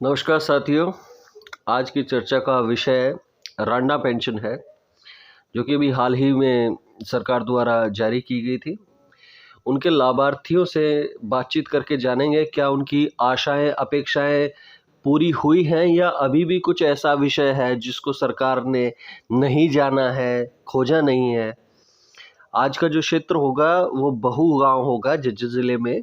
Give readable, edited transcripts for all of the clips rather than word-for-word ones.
नमस्कार साथियों, आज की चर्चा का विषय रांडा पेंशन है, जो कि अभी हाल ही में सरकार द्वारा जारी की गई थी। उनके लाभार्थियों से बातचीत करके जानेंगे क्या उनकी आशाएं, अपेक्षाएं पूरी हुई हैं या अभी भी कुछ ऐसा विषय है जिसको सरकार ने नहीं जाना है, खोजा नहीं है। आज का जो क्षेत्र होगा वो बहू गाँव होगा झज्जर ज़िले में।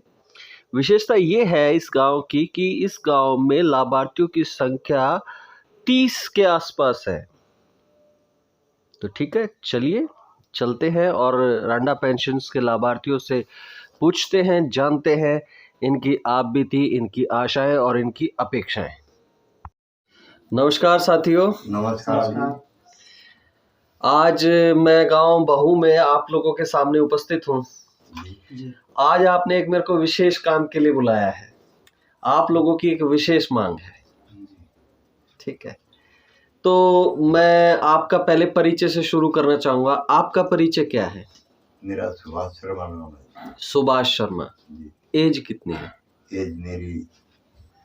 विशेषता ये है इस गांव की कि इस गांव में लाभार्थियों की संख्या 30 के आसपास है। तो ठीक है, चलिए चलते हैं और रांडा पेंशन्स के लाभार्थियों से पूछते हैं, जानते हैं इनकी आप बीती, इनकी आशाएं और इनकी अपेक्षाएं। नमस्कार साथियों। नमस्कार। आज मैं गांव बहू में आप लोगों के सामने उपस्थित हूं। आज आपने एक मेरे को विशेष काम के लिए बुलाया है। आप लोगों की एक विशेष मांग है, ठीक है। तो मैं आपका पहले परिचय से शुरू करना चाहूंगा। आपका परिचय क्या है? मेरा सुभाष शर्मा नाम है। सुभाष शर्मा। एज कितनी है? एज मेरी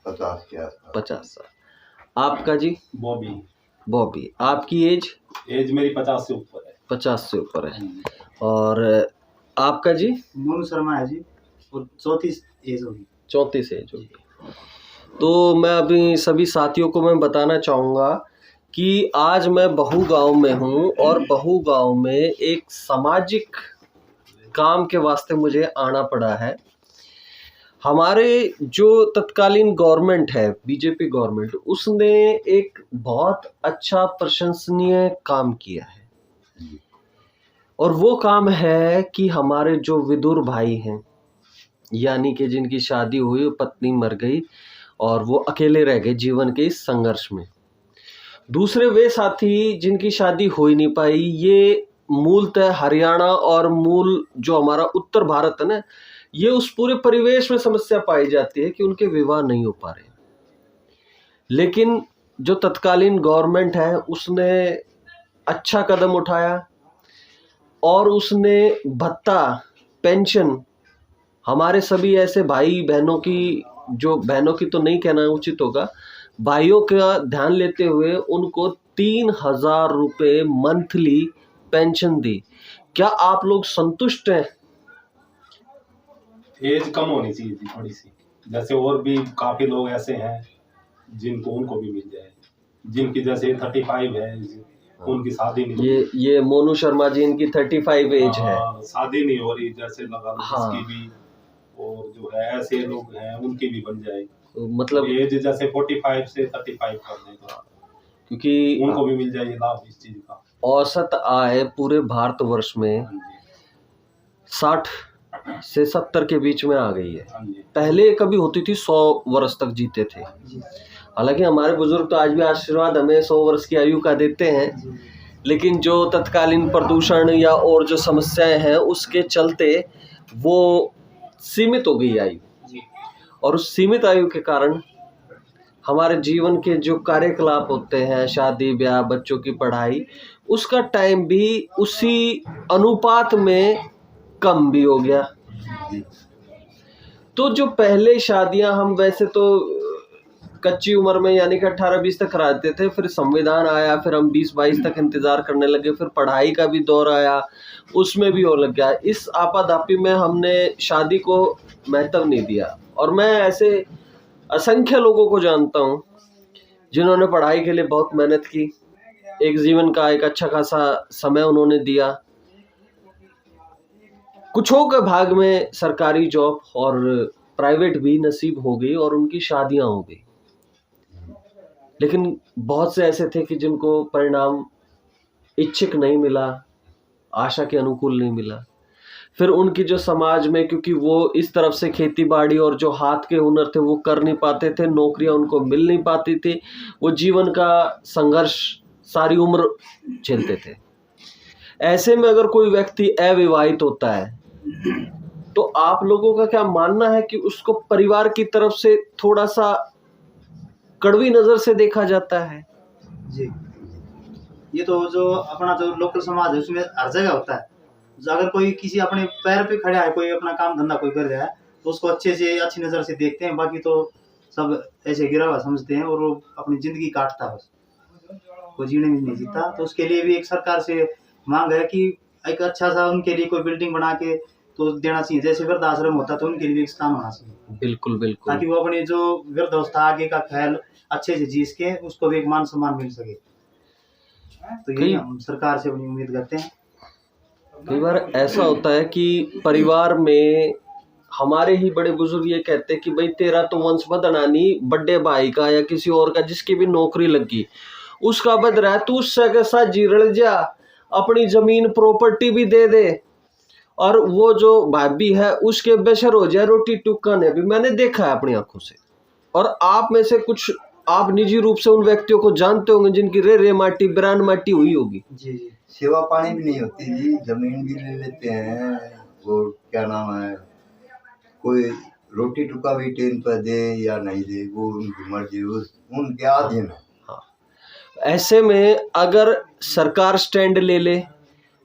50 के आसपास। 50 साल। आपका जी? बॉबी। बॉबी। आपकी एज? एज मेरी 50 से ऊपर है। 50 से ऊपर है। और आपका जी? मोनू शर्मा है जी, और 34 एज होगी। 34 एज होगी। तो मैं अभी सभी साथियों को मैं बताना चाहूँगा कि आज मैं बहू गांव में हूँ और बहू गांव में एक सामाजिक काम के वास्ते मुझे आना पड़ा है। हमारे जो तत्कालीन गवर्नमेंट है, बीजेपी गवर्नमेंट, उसने एक बहुत अच्छा प्रशंसनीय काम किया है। और वो काम है कि हमारे जो विधुर भाई हैं, यानी कि जिनकी शादी हुई, पत्नी मर गई और वो अकेले रह गए जीवन के इस संघर्ष में। दूसरे वे साथी जिनकी शादी हो ही नहीं पाई, ये मूलतः हरियाणा और मूल जो हमारा उत्तर भारत है ना, ये उस पूरे परिवेश में समस्या पाई जाती है कि उनके विवाह नहीं हो पा रहे। लेकिन जो तत्कालीन गवर्नमेंट है उसने अच्छा कदम उठाया और उसने भत्ता, पेंशन हमारे सभी ऐसे भाई बहनों की, जो बहनों की तो नहीं कहना उचित होगा, भाइयों का ध्यान लेते हुए उनको 3000 रुपये मंथली पेंशन दी। क्या आप लोग संतुष्ट हैं? एज कम होनी चाहिए थी थोड़ी सी, जैसे और भी काफी लोग ऐसे हैं जिनको उनको भी मिल जाए, जिनकी जैसे 35 है, उनकी शादी नहीं। ये मोनू शर्मा जी, इनकी 35 एज है, शादी नहीं हो रही, जैसे लगा लो हाँ। इसकी भी, और जो है ऐसे लोग हैं उनकी भी बन जाए। मतलब एज जैसे 45 से 35 कर दें तो क्योंकि उनको भी मिल जाए लाभ इस चीज का। औसत आय पूरे भारतवर्ष में 60 से 70 के बीच में आ गई है। पहले कभी होती थी 100 वर्ष तक जीते थे। हालांकि हमारे बुजुर्ग तो आज भी आशीर्वाद हमें 100 वर्ष की आयु का देते हैं, लेकिन जो तत्कालीन प्रदूषण या और जो समस्याएं हैं उसके चलते वो सीमित हो गई आयु। और उस सीमित आयु के कारण हमारे जीवन के जो कार्यकलाप होते हैं, शादी ब्याह, बच्चों की पढ़ाई, उसका टाइम भी उसी अनुपात में कम भी हो गया। तो जो पहले शादियां हम वैसे तो कच्ची उम्र में यानी कि 18-20 तक कराते थे, फिर संविधान आया, फिर हम 20-22 तक इंतजार करने लगे, फिर पढ़ाई का भी दौर आया, उसमें भी हो लग गया। इस आपाधापी में हमने शादी को महत्व नहीं दिया। और मैं ऐसे असंख्य लोगों को जानता हूँ जिन्होंने पढ़ाई के लिए बहुत मेहनत की, एक जीवन का एक अच्छा खासा समय उन्होंने दिया। कुछों के भाग में सरकारी जॉब और प्राइवेट भी नसीब हो गई और उनकी शादियां हो गई। लेकिन बहुत से ऐसे थे कि जिनको परिणाम इच्छित नहीं मिला, आशा के अनुकूल नहीं मिला। फिर उनकी जो समाज में, क्योंकि वो इस तरफ से खेती बाड़ी और जो हाथ के हुनर थे वो कर नहीं पाते थे, नौकरियां उनको मिल नहीं पाती थी, वो जीवन का संघर्ष सारी उम्र झेलते थे। ऐसे में अगर कोई व्यक्ति अविवाहित होता है तो आप लोगों का क्या मानना है कि उसको परिवार की तरफ से थोड़ा सा कड़वी नजर से देखा जाता है? जी, ये तो जो अपना जो लोकल समाज है उसमें हर जगह होता है। जो अगर कोई किसी अपने पैर पे खड़ा है, कोई अपना काम धंधा कोई कर रहा है, तो उसको अच्छे से अच्छी नज़र से देखते हैं। बाकी तो सब ऐसे गिरा हुआ समझते हैं और वो अपनी जिंदगी काटता है, बस वो जीने में नहीं जीता। तो उसके लिए भी एक सरकार से मांग है कि एक अच्छा सा उनके लिए कोई बिल्डिंग बना के तो देना चाहिए, जैसे वृद्धाश्रम होता तो उनके लिए भी एक स्थान होना चाहिए, बिल्कुल बिल्कुल। ताकि वो अपनी जो वृद्धावस्था आगे का ख्याल अच्छे से जी सके, उसको भी एक मान सम्मान मिल सके। तो यही हम सरकार से अपनी उम्मीद करते हैं। कई बार ऐसा होता है कि परिवार में हमारे ही बड़े बुजुर्ग ये कहते हैं कि भाई तेरा तो वंश बदना नहीं, बड़े भाई का या किसी और का जिसकी भी नौकरी लगी उसका बद रहा है, तू उससे के साथ जीरड़ जा, अपनी जमीन प्रॉपर्टी भी दे दे और वो जो भाभी है उसके बेशर हो जाए रोटी टुक्का ने भी। मैंने देखा है अपनी आंखों से। और आप में से कुछ आप निजी रूप से उन व्यक्तियों को जानते होंगे जिनकी रे माटी बिरान माटी हुई होगी। जी जी। सेवा पानी भी नहीं होती जी, जमीन भी ले लेते हैं, वो क्या नाम है, कोई रोटी टुका भी टाइम पर दे या नहीं दे वो उनकी मर्जी, उनके अधीन है। ऐसे में अगर सरकार स्टैंड ले ले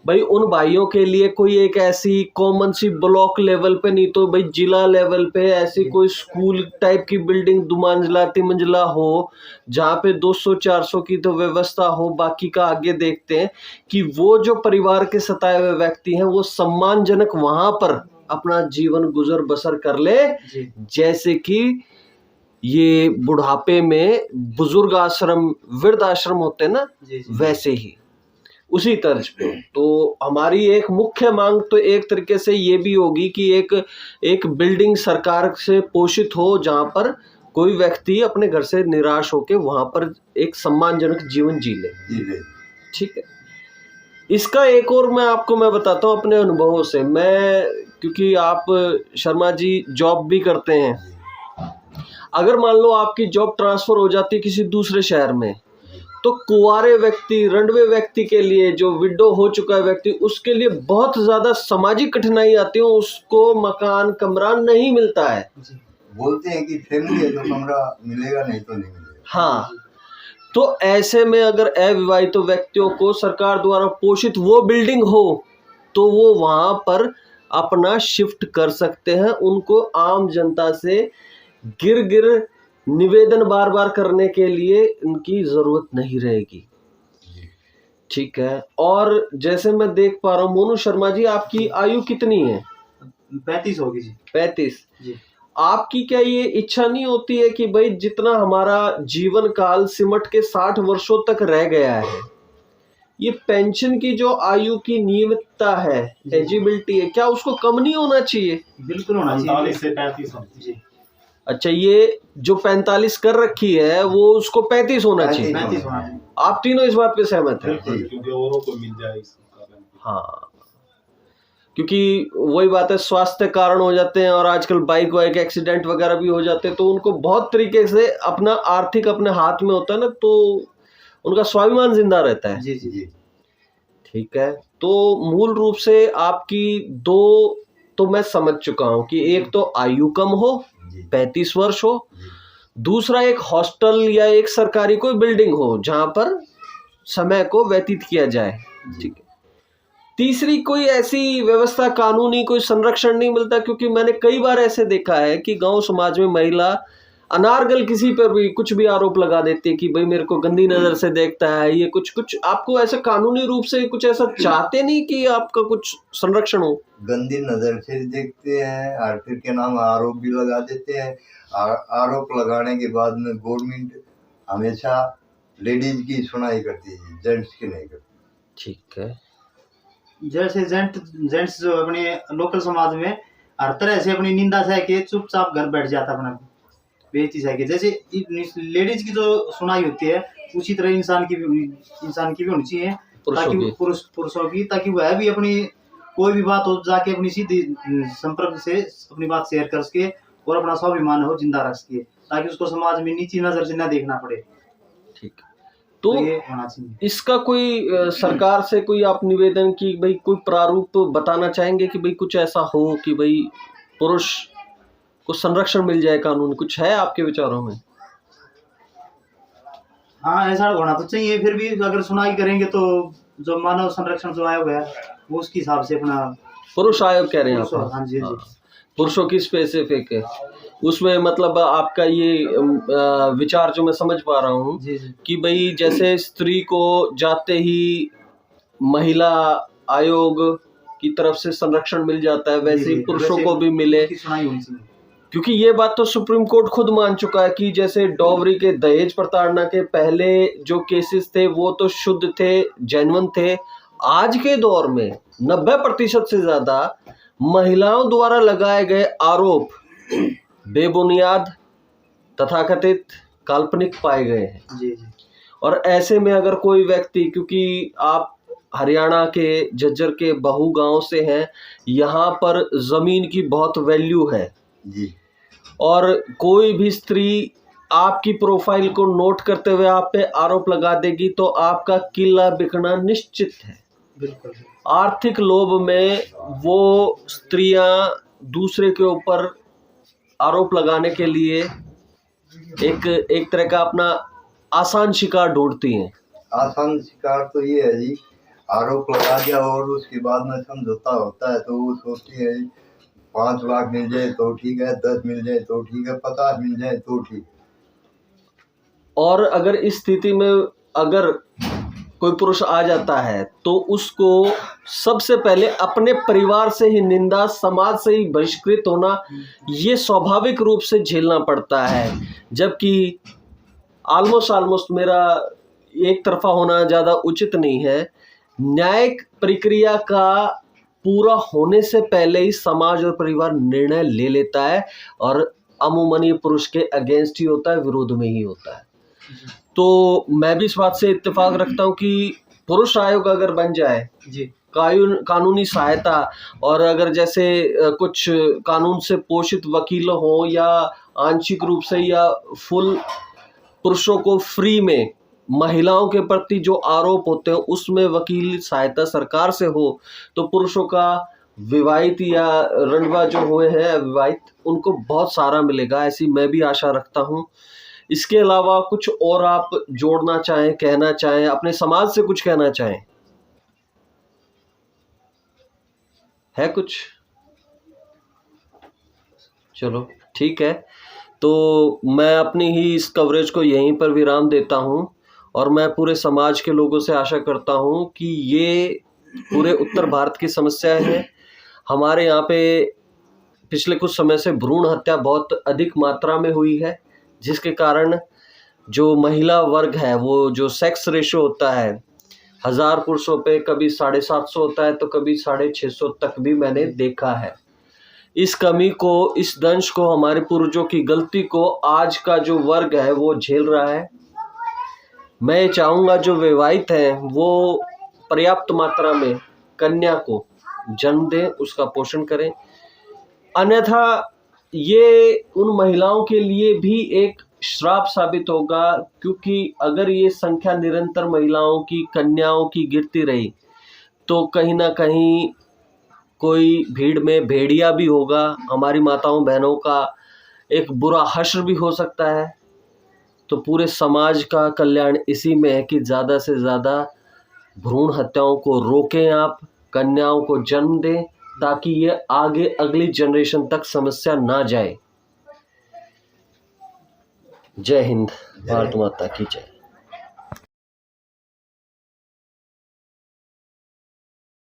भाई उन भाइयों के लिए कोई एक ऐसी कॉमन सी ब्लॉक लेवल पे नहीं तो भाई जिला लेवल पे ऐसी कोई स्कूल टाइप की बिल्डिंग 2 मंजिला 3 मंजिला हो जहाँ पे 200-400 की तो व्यवस्था हो, बाकी का आगे देखते हैं कि वो जो परिवार के सताए हुए व्यक्ति हैं वो सम्मानजनक वहां पर अपना जीवन गुजर बसर कर ले, जैसे कि ये बुढ़ापे में बुजुर्ग आश्रम वृद्ध आश्रम होते हैं ना, वैसे ही उसी तर्ज पे। तो हमारी एक मुख्य मांग तो एक तरीके से ये भी होगी कि एक बिल्डिंग सरकार से पोषित हो जहां पर कोई व्यक्ति अपने घर से निराश होकर वहां पर एक सम्मानजनक जीवन जी ले। ठीक है। इसका एक और मैं बताता हूँ अपने अनुभवों से। मैं क्योंकि आप शर्मा जी जॉब भी करते हैं, अगर मान लो आपकी जॉब ट्रांसफर हो जाती है किसी दूसरे शहर में, तो कुंवारे व्यक्ति रंडवे व्यक्ति के लिए, जो विडो हो चुका है व्यक्ति, उसके लिए बहुत ज्यादा सामाजिक कठिनाई आती है, उसको मकान कमरा नहीं मिलता है। बोलते हैं कि फैमिली है तो कमरा मिलेगा, नहीं तो नहीं मिलेगा। हाँ, तो ऐसे में अगर अविवाहित व्यक्तियों को सरकार द्वारा पोषित वो बिल्डिंग हो तो वो वहां पर अपना शिफ्ट कर सकते हैं। उनको आम जनता से गिर निवेदन बार बार करने के लिए उनकी जरूरत नहीं रहेगी। ठीक है। और जैसे मैं देख पा रहा हूँ मोनू शर्मा जी, आपकी आयु कितनी है? 35 होगी जी। 35 जी। आपकी क्या ये इच्छा नहीं होती है कि भाई जितना हमारा जीवन काल सिमट के 60 वर्षों तक रह गया है, ये पेंशन की जो आयु की नियमितता है, एलिजिबिलिटी है, क्या उसको कम नहीं होना चाहिए? बिल्कुल होना चाहिए। 45 से 35 जी। अच्छा, ये जो 45 कर रखी है वो उसको 35 होना चाहिए। 35 होना चाहिए। आप तीनों इस बात पे सहमत हैं? क्योंकि औरों को मिल जाए इस कारण। हाँ, क्योंकि वही बात है, स्वास्थ्य कारण हो जाते हैं और आजकल बाइक वाइक एक्सीडेंट वगैरह भी हो जाते हैं, तो उनको बहुत तरीके से अपना आर्थिक अपने हाथ में होता है ना, तो उनका स्वाभिमान जिंदा रहता है। जी जी जी। ठीक है। तो मूल रूप से आपकी दो तो मैं समझ चुका हूं कि एक तो आयु कम हो, 35 वर्ष हो, दूसरा एक हॉस्टल या एक सरकारी कोई बिल्डिंग हो जहां पर समय को व्यतीत किया जाए। ठीक है। तीसरी कोई ऐसी व्यवस्था, कानूनी कोई संरक्षण नहीं मिलता, क्योंकि मैंने कई बार ऐसे देखा है कि गांव समाज में महिला अनारगल किसी पर भी कुछ भी आरोप लगा देती है कि भाई मेरे को गंदी नजर से देखता है, ये कुछ आपको ऐसे कानूनी रूप से कुछ ऐसा चाहते नहीं कि आपका कुछ संरक्षण हो? गंदी नजर से देखते हैं और फिर के नाम आरोप भी लगा देते हैं। आरोप लगाने के बाद में गवर्नमेंट हमेशा लेडीज की सुनाई करती है, जेंट्स की नहीं करती। ठीक है। जैसे जेंट्स जो अपने लोकल समाज में हर तरह से अपनी निंदा सह के चुपचाप घर बैठ जाता अपना बेइज्जती सह के। जैसे लेडीज की जो सुनाई होती है उसी तरह इंसान की भी होनी चाहिए, ताकि पुरुषों की, ताकि वह भी अपनी कोई भी बात हो जाके अपनी सीधी संपर्क से अपनी बात शेयर कर सके और अपना स्वाभिमान हो जिंदा रख सके, ताकि उसको समाज में नीची नजर से न देखना पड़े। ठीक है। तो ये होना चाहिए। इसका कोई सरकार से कोई आप निवेदन की भाई कोई प्रारूप बताना चाहेंगे कि भाई कुछ ऐसा हो कि भाई पुरुष को संरक्षण मिल जाए कानून, कुछ है आपके विचारों में? हाँ, ऐसा होना तो चाहिए। फिर भी अगर सुनाई करेंगे तो जो मानव संरक्षण जो आयोग है वो उसके हिसाब से अपना पुरुष आयोग कह रहे हैं आप? हाँ जी जी। पुरुषों की स्पेसिफिक है। उसमें मतलब आपका ये विचार जो मैं समझ पा रहा हूँ जी जी कि भाई जैसे स्त्री को जाते ही महिला आयोग की तरफ से संरक्षण मिल जाता है, वैसे जी, ही जी, पुरुषों वैसे को भी मिले। उनकी सुनाई होनी चाहिए। क्योंकि ये बात तो सुप्रीम कोर्ट खुद मान चुका है कि जैसे डॉवरी के दहेज प्रताड़ना के पहले जो केसेस थे वो तो शुद्ध थे, जेन्युइन थे। आज के दौर में 90% से ज्यादा महिलाओं द्वारा लगाए गए आरोप बेबुनियाद, तथाकथित, काल्पनिक पाए गए हैं। जी जी और ऐसे में अगर कोई व्यक्ति, क्योंकि आप हरियाणा के झज्जर के बहू गांव से हैं, यहाँ पर जमीन की बहुत वैल्यू है जी और कोई भी स्त्री आपकी प्रोफाइल को नोट करते हुए आप पे आरोप लगा देगी तो आपका किला बिकना निश्चित है। बिल्कुल आर्थिक लोभ में वो स्त्रियां दूसरे के ऊपर आरोप लगाने के लिए एक तरह का अपना आसान शिकार ढूंढती हैं। आसान शिकार तो ये है जी, आरोप लगा दिया और उसके बाद में समझौता होता है तो वो सोचती है 5 लाख मिल जाए तो ठीक है, 10 मिल जाए तो ठीक है, 50 मिल जाए तो ठीक। और अगर इस स्थिति में अगर कोई पुरुष आ जाता है तो उसको सबसे पहले अपने परिवार से ही निंदा, समाज से ही बहिष्कृत होना ये स्वाभाविक रूप से झेलना पड़ता है। जबकि ऑलमोस्ट मेरा एक तरफा होना ज़्यादा उचित नहीं है। न्यायिक प्रक्रिया का पूरा होने से पहले ही समाज और परिवार निर्णय ले लेता है और अमूमन ये पुरुष के अगेंस्ट ही होता है, विरोध में ही होता है। तो मैं भी इस बात से इत्तेफाक रखता हूँ कि पुरुष आयोग अगर बन जाए, जी कानूनी सहायता, और अगर जैसे कुछ कानून से पोषित वकील हो या आंशिक रूप से या फुल पुरुषों को फ्री में महिलाओं के प्रति जो आरोप होते हैं उसमें वकील सहायता सरकार से हो तो पुरुषों का विवाहित या रंडवा जो हुए हैं अविवाहित उनको बहुत सारा मिलेगा, ऐसी मैं भी आशा रखता हूँ। इसके अलावा कुछ और आप जोड़ना चाहें, कहना चाहें, अपने समाज से कुछ कहना चाहें, है कुछ? चलो ठीक है, तो मैं अपनी ही इस कवरेज को यहीं पर विराम देता हूं और मैं पूरे समाज के लोगों से आशा करता हूं कि ये पूरे उत्तर भारत की समस्या है। हमारे यहाँ पे पिछले कुछ समय से भ्रूण हत्या बहुत अधिक मात्रा में हुई है, जिसके कारण जो महिला वर्ग है वो जो सेक्स रेशो होता है 1000 पुरुषों पे कभी 750 होता है तो कभी 650 तक भी मैंने देखा है। इस कमी को, इस दंश को, हमारे पूर्वजों की गलती को आज का जो वर्ग है वो झेल रहा है। मैं चाहूँगा जो विवाहित हैं वो पर्याप्त मात्रा में कन्या को जन्म दें, उसका पोषण करें। अन्यथा ये उन महिलाओं के लिए भी एक श्राप साबित होगा, क्योंकि अगर ये संख्या निरंतर महिलाओं की, कन्याओं की गिरती रही तो कहीं ना कहीं कोई भीड़ में भेड़िया भी होगा, हमारी माताओं बहनों का एक बुरा हश्र भी हो सकता है। तो पूरे समाज का कल्याण इसी में है कि ज़्यादा से ज़्यादा भ्रूण हत्याओं को रोकें, आप कन्याओं को जन्म दें ताकि ये आगे अगली जनरेशन तक समस्या ना जाए। जय हिंद, भारत माता की जय।